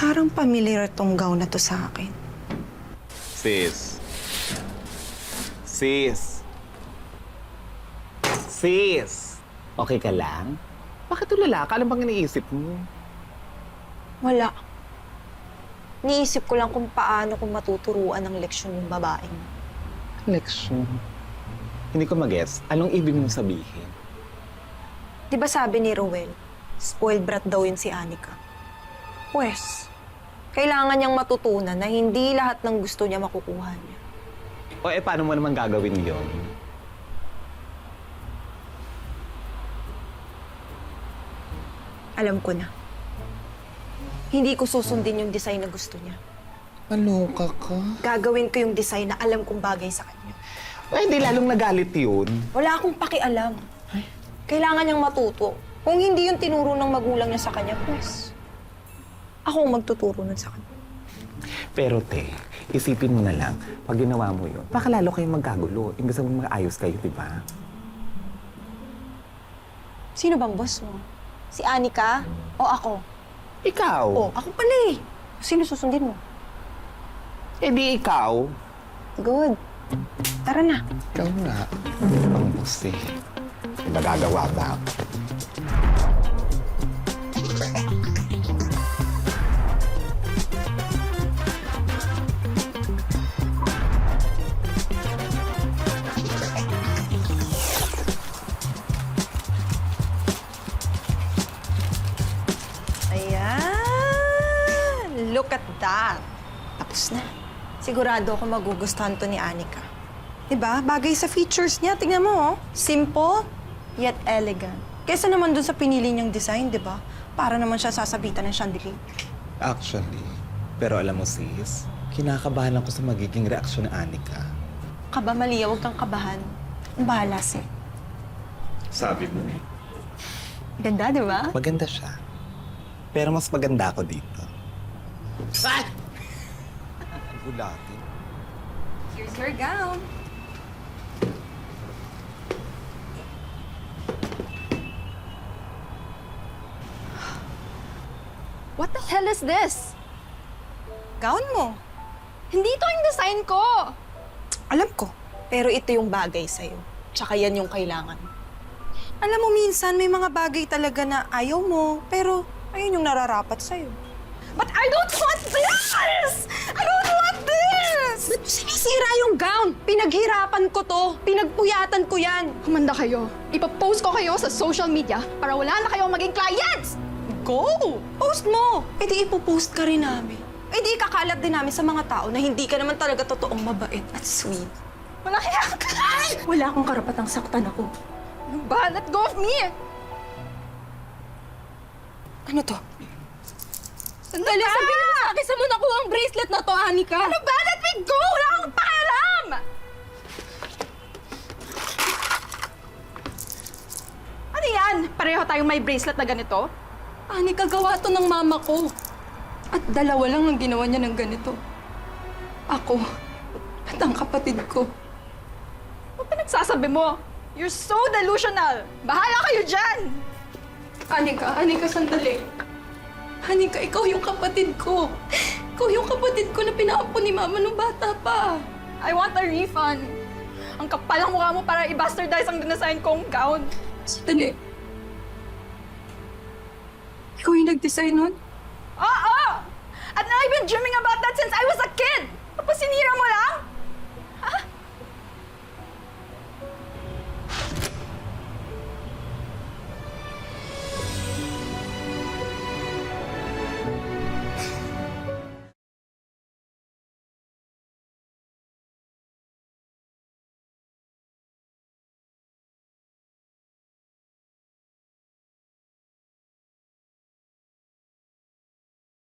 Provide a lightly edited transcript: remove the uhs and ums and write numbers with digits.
Parang familiar tong gown na to sa akin. Sis. Sis. Sis. Okay ka lang? Bakit tulala ka? Ano bang iniisip mo? Wala. Niisip ko lang kung paano ko matuturuan ng leksyon yung babaeng. Leksyon. Hindi ko mag-gets. Anong ibig mong sabihin? Di ba sabi ni Rowel, spoiled brat daw yun si Anika? Pwes, kailangan niyang matutunan na hindi lahat ng gusto niya makukuha niya. O paano mo naman gagawin yon? Alam ko na. Hindi ko susundin yung design na gusto niya. Maloka ka? Gagawin ko yung design na alam kong bagay sa kanya. Hindi lalong nagalit yun. Wala akong pakialam. Kailangan niyang matuto. Kung hindi yung tinuro ng magulang niya sa kanya, pues, ako ang magtuturo nun sa kanya. Pero te, isipin mo na lang, pag ginawa mo yun, baka lalo kayong magkagulo. Imbes na maayos kayo, di ba? Sino bang boss mo? Si Anika o ako? Ikaw? O, ako pala eh. Sino susundin mo? Di ikaw. Good. Tara na. Ikaw nga. Ang boss eh. Magagawa ba? Ayan! Look at that! Tapos na. Sigurado ako magugustuhan to ni Anika. Diba? Bagay sa features niya. Tingnan mo, oh. Simple, yet elegant. Kesa naman dun sa pinili niyang design, diba? Para naman siya sasabitan ng chandelier. Actually, pero alam mo sis, kinakabahan ako sa magiging reaksyon ni Anika. Kaba, Malia, huwag kang kabahan. Ang bahala siya. Sabi mo. Ganda, diba? Maganda siya. Pero mas maganda ako dito. Ay! Gulatin. Here's your gown. What the hell is this? Gown mo. Hindi to yung design ko! Alam ko. Pero ito yung bagay sa'yo. Tsaka yan yung kailangan. Alam mo, minsan may mga bagay talaga na ayaw mo, pero ayun yung nararapat sa'yo. But I don't want this! I don't want this! Ba't sinisira yung gown? Pinaghirapan ko to. Pinagpuyatan ko yan. Humanda kayo. Ipapost ko kayo sa social media para wala na kayong maging clients! Go! Post mo! E di ipopost ka rin namin. E di ikakalat din namin sa mga tao na hindi ka naman talaga totoong mabait at sweet. Wala kaya ka! Wala akong karapatang saktan ako. Ano ba? Let go of me! Ano to? Sandali, sabihin mo sa akin, saan mo nakuha ang bracelet na to, Anika? Ano ba? Let me go! Wala akong pakialam! Ano yan? Pareho tayong may bracelet na ganito? Anika, gawa to ng mama ko. At dalawa lang ang ginawa niya ng ganito. Ako at ang kapatid ko. Ano pinagsasabi mo? You're so delusional! Bahala kayo dyan! Anika, sandali. Anika, ikaw yung kapatid ko. Ikaw yung kapatid ko na pinaapo ni mama nung bata pa. I want a refund. Ang kapal ang mukha mo para i-bastardize ang dinesign kong gown. Sandali. Ikaw yung nag-design nun? Oo! At I've been dreaming about that since I was